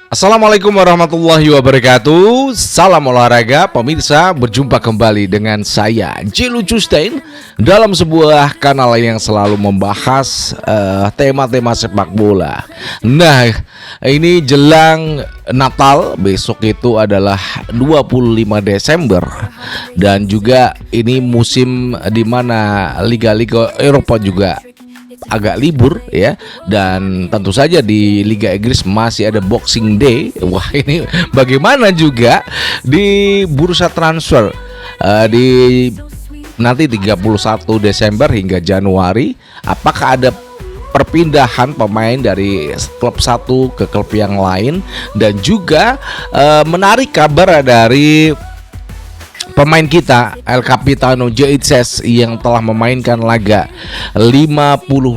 Assalamualaikum warahmatullahi wabarakatuh. Salam olahraga pemirsa, berjumpa kembali dengan saya Jilu Justain dalam sebuah kanal yang selalu membahas tema-tema sepak bola. Nah, ini jelang Natal, besok itu adalah 25 Desember dan juga ini musim di mana liga-liga Eropa juga agak libur ya, dan tentu saja di Liga Inggris masih ada Boxing Day. Wah, ini bagaimana juga di bursa transfer di nanti 31 Desember hingga Januari, apakah ada perpindahan pemain dari klub satu ke klub yang lain, dan juga menarik kabar dari pemain kita El Capitano Jaitzes yang telah memainkan 50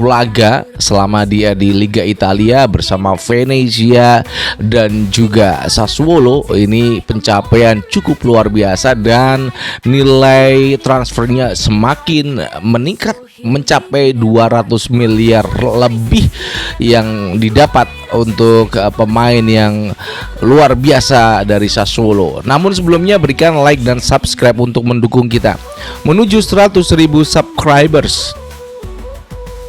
laga selama dia di Liga Italia bersama Venezia dan juga Sassuolo. Ini pencapaian cukup luar biasa dan nilai transfernya semakin meningkat mencapai 200 miliar lebih yang didapat untuk pemain yang luar biasa dari Sassuolo. Namun sebelumnya berikan like dan subscribe untuk mendukung kita menuju 100.000 subscribers.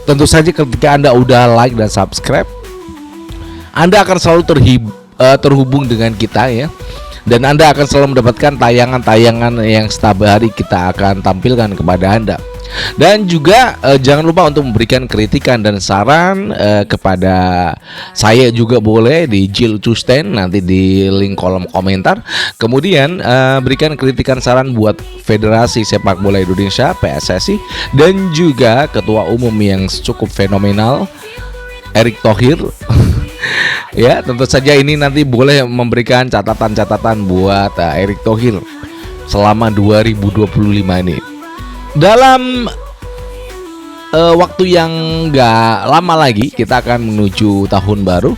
Tentu saja ketika Anda udah like dan subscribe, Anda akan selalu terhubung dengan kita ya. Dan Anda akan selalu mendapatkan tayangan-tayangan yang setiap hari kita akan tampilkan kepada Anda. Dan juga jangan lupa untuk memberikan kritikan dan saran kepada saya juga boleh di Jill Justain, nanti di link kolom komentar. Kemudian berikan kritikan saran buat Federasi Sepak Bola Indonesia PSSI dan juga Ketua Umum yang cukup fenomenal Erick Thohir. Ya, tentu saja ini nanti boleh memberikan catatan-catatan buat Erick Thohir selama 2025 ini. Dalam waktu yang gak lama lagi kita akan menuju tahun baru.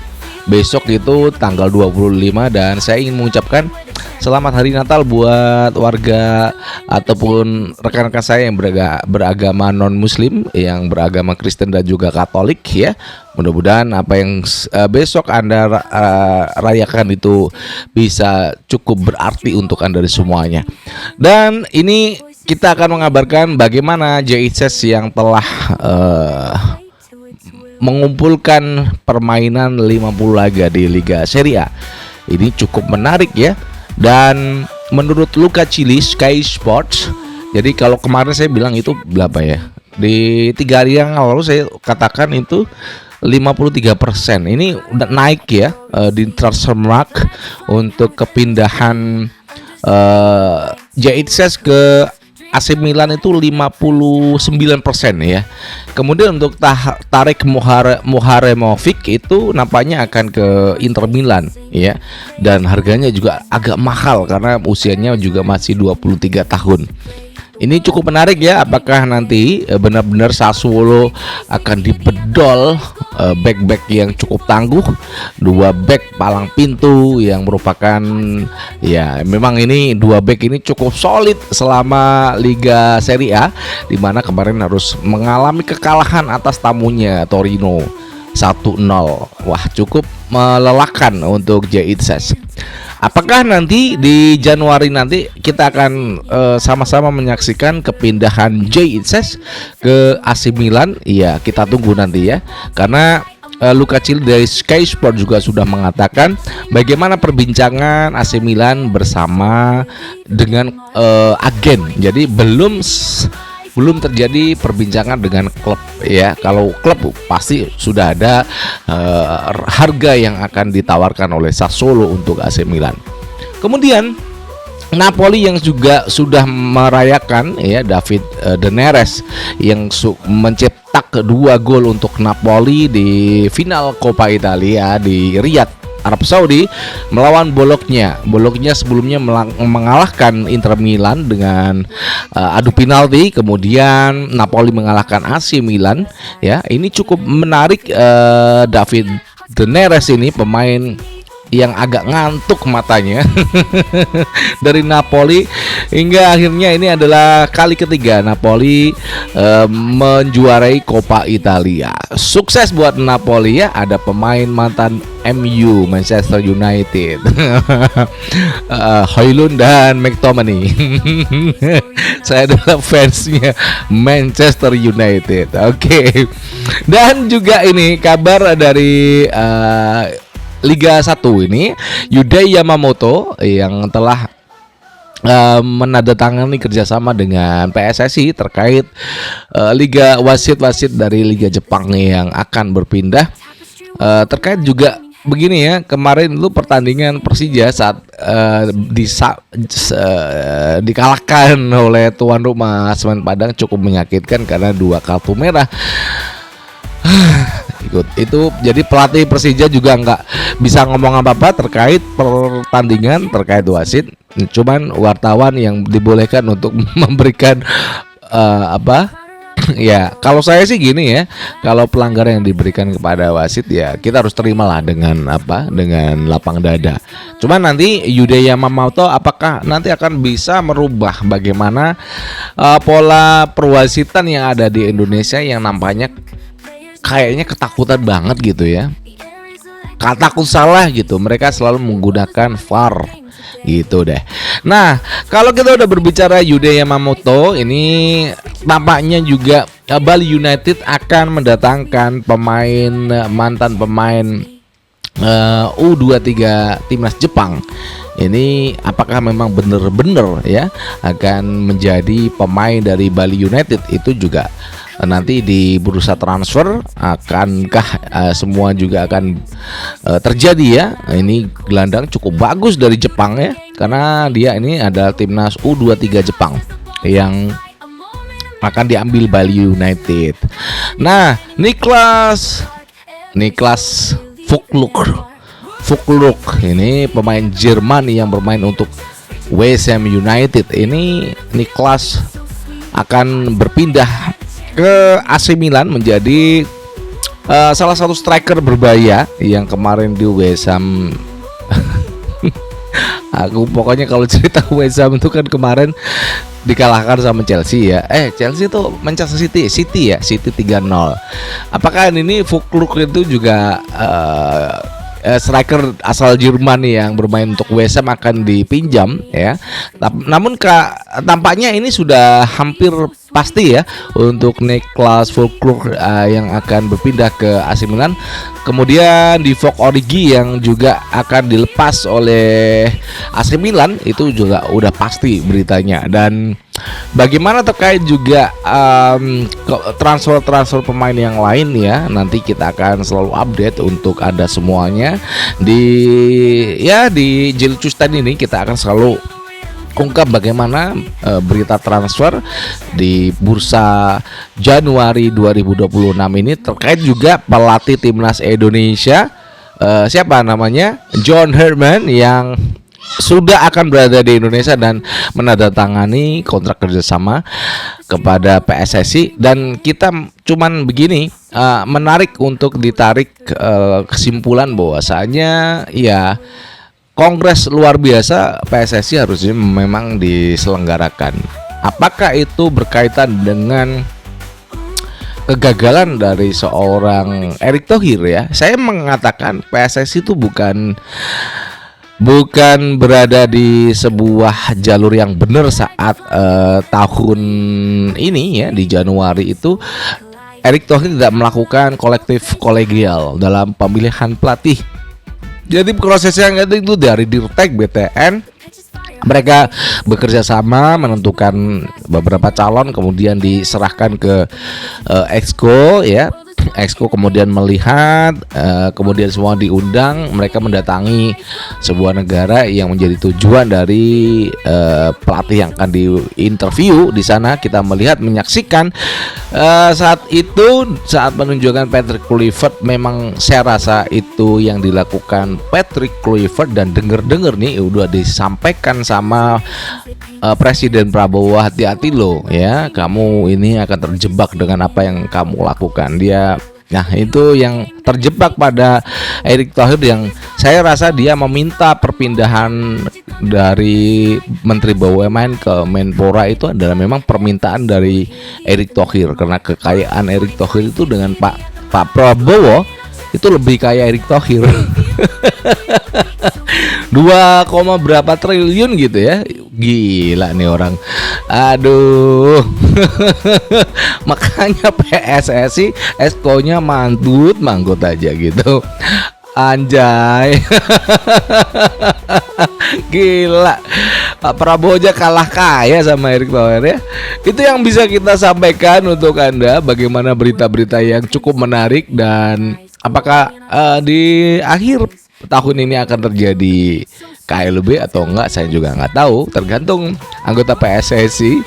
Besok itu tanggal 25, dan saya ingin mengucapkan selamat hari Natal buat warga ataupun rekan-rekan saya yang beragama non-muslim, yang beragama Kristen dan juga Katolik ya. Mudah-mudahan apa yang besok Anda rayakan itu bisa cukup berarti untuk Anda semuanya. Dan ini kita akan mengabarkan bagaimana Jaitzes yang telah mengumpulkan permainan 50 laga di Liga Serie A. Ini cukup menarik ya. Dan menurut Luca Cili Sky Sports, jadi kalau kemarin saya bilang itu berapa ya? Di 3 hari yang lalu saya katakan itu 53%. Ini udah naik ya di Transfermarkt untuk kepindahan Jaitzes ke AC Milan itu 59% ya. Kemudian untuk Tarek Muharemovic itu nampaknya akan ke Inter Milan ya. Dan harganya juga agak mahal karena usianya juga masih 23 tahun. Ini cukup menarik ya, apakah nanti benar-benar Sassuolo akan dibedol back-back yang cukup tangguh, 2 back palang pintu yang merupakan ya, memang ini 2 back ini cukup solid selama Liga Serie A, di mana kemarin harus mengalami kekalahan atas tamunya Torino 1-0. Wah, cukup melelahkan untuk Jaitzes. Apakah nanti di Januari nanti kita akan sama-sama menyaksikan kepindahan Jaitzes ke AC Milan? Iya, kita tunggu nanti ya. Karena Luca Cili dari Sky Sport juga sudah mengatakan bagaimana perbincangan AC Milan bersama dengan agen. Jadi belum terjadi perbincangan dengan klub ya. Kalau klub pasti sudah ada harga yang akan ditawarkan oleh Sassuolo untuk AC Milan. Kemudian Napoli yang juga sudah merayakan ya, David De Neres yang mencetak 2 gol untuk Napoli di final Coppa Italia di Riyadh, Arab Saudi melawan Bologna. Bologna sebelumnya mengalahkan Inter Milan dengan adu penalti, kemudian Napoli mengalahkan AC Milan ya. Ini cukup menarik. David De Neres ini pemain yang agak ngantuk matanya dari Napoli, hingga akhirnya ini adalah kali ketiga Napoli menjuarai Coppa Italia. Sukses buat Napoli ya, ada pemain mantan MU, Manchester United, Højlund dan McTominay. Saya adalah fansnya Manchester United. Oke. Dan juga ini kabar dari Liga 1 ini, Yuday Yamamoto yang telah menandatangani kerjasama dengan PSSI terkait liga wasit-wasit dari Liga Jepang yang akan berpindah. Terkait juga begini ya, kemarin itu pertandingan Persija saat dikalahkan oleh tuan rumah Semen Padang cukup menyakitkan karena 2 kartu merah. Itu jadi pelatih Persija juga nggak bisa ngomong apa-apa terkait pertandingan, terkait wasit. Cuman wartawan yang dibolehkan untuk memberikan ya, kalau saya sih gini ya, kalau pelanggaran yang diberikan kepada wasit ya kita harus terimalah dengan dengan lapang dada. Cuman nanti Yuday Yamamoto apakah nanti akan bisa merubah bagaimana pola perwasitan yang ada di Indonesia yang nampaknya kayaknya ketakutan banget gitu ya, takut salah gitu, mereka selalu menggunakan VAR gitu deh. Nah, kalau kita udah berbicara Yuday Yamamoto, ini tampaknya juga Bali United akan mendatangkan mantan pemain U23 timnas Jepang. Ini apakah memang benar-benar ya akan menjadi pemain dari Bali United? Itu juga nanti di bursa transfer akankah semua juga akan terjadi ya. Ini gelandang cukup bagus dari Jepang ya, karena dia ini adalah timnas U23 Jepang yang akan diambil Bali United. Nah, Niklas Füllkrug ini pemain Jerman yang bermain untuk West Ham United. Ini Niklas akan berpindah ke AC Milan menjadi salah satu striker berbahaya yang kemarin di West Ham. Aku pokoknya kalau cerita West Ham itu kan kemarin dikalahkan sama Chelsea ya. Chelsea itu Manchester City ya, City 3-0. Apakah ini Füllkrug itu juga striker asal Jerman yang bermain untuk West Ham akan dipinjam ya. Namun tampaknya ini sudah hampir pasti ya untuk Niklas Füllkrug yang akan berpindah ke AC Milan. Kemudian di Vogue Origi yang juga akan dilepas oleh AC Milan, itu juga udah pasti beritanya. Dan bagaimana terkait juga transfer pemain yang lain ya, nanti kita akan selalu update untuk Anda semuanya di Jil Custan ini. Kita akan selalu ungkap bagaimana berita transfer di bursa Januari 2026 ini, terkait juga pelatih timnas Indonesia siapa namanya, John Herdman, yang sudah akan berada di Indonesia dan menandatangani kontrak kerjasama kepada PSSI. Dan kita cuman begini, menarik untuk ditarik kesimpulan bahwasanya ya Kongres luar biasa PSSI harusnya memang diselenggarakan. Apakah itu berkaitan dengan kegagalan dari seorang Erick Thohir ya? Saya mengatakan PSSI itu bukan berada di sebuah jalur yang benar saat tahun ini ya, di Januari itu Erick Thohir tidak melakukan kolektif kolegial dalam pemilihan pelatih. Jadi prosesnya itu dari Dirtek BTN, mereka bekerja sama menentukan beberapa calon, kemudian diserahkan ke Exco ya. Exco kemudian melihat, kemudian semua diundang, mereka mendatangi sebuah negara yang menjadi tujuan dari pelatih yang akan diinterview. Di sana kita melihat, menyaksikan saat penunjukan Patrick Kluivert, memang saya rasa itu yang dilakukan Patrick Kluivert, dan dengar nih udah disampaikan sama Presiden Prabowo, hati-hati loh ya, kamu ini akan terjebak dengan apa yang kamu lakukan. Dia Nah, itu yang terjebak pada Erick Thohir, yang saya rasa dia meminta perpindahan dari Menteri BUMN ke Menpora itu adalah memang permintaan dari Erick Thohir, karena kekayaan Erick Thohir itu dengan Pak Prabowo itu lebih kaya Erick Thohir. 2, berapa triliun gitu ya. Gila nih orang. Aduh. Makanya PSSI eskonya manggut aja gitu. Anjay. Gila. Pak Prabowo aja kalah kaya sama Erick Thohir ya. Itu yang bisa kita sampaikan untuk Anda, bagaimana berita-berita yang cukup menarik, dan apakah di akhir tahun ini akan terjadi KLB atau enggak, saya juga nggak tahu, tergantung anggota PSSI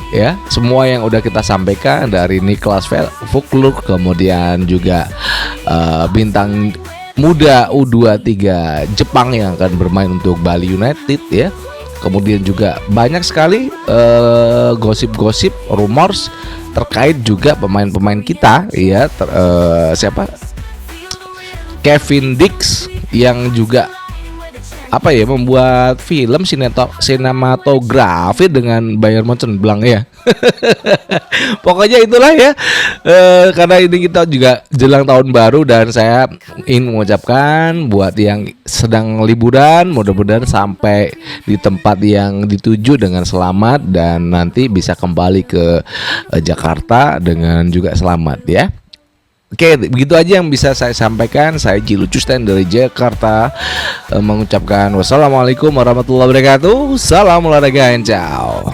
ya. Semua yang udah kita sampaikan dari Niklas Füllkrug, kemudian juga bintang muda U23 Jepang yang akan bermain untuk Bali United ya. Kemudian juga banyak sekali gosip-gosip, rumors terkait juga pemain-pemain kita ya. Siapa? Kevin Dix yang juga membuat film sinematografi dengan Bayern Mönchengladbach ya. Pokoknya itulah ya. Karena ini kita juga jelang tahun baru, dan saya ingin mengucapkan buat yang sedang liburan, mudah-mudahan sampai di tempat yang dituju dengan selamat, dan nanti bisa kembali ke Jakarta dengan juga selamat ya. Oke, begitu aja yang bisa saya sampaikan. Saya Jilu Custain dari Jakarta mengucapkan wassalamualaikum warahmatullahi wabarakatuh. Salam olahraga, ciao.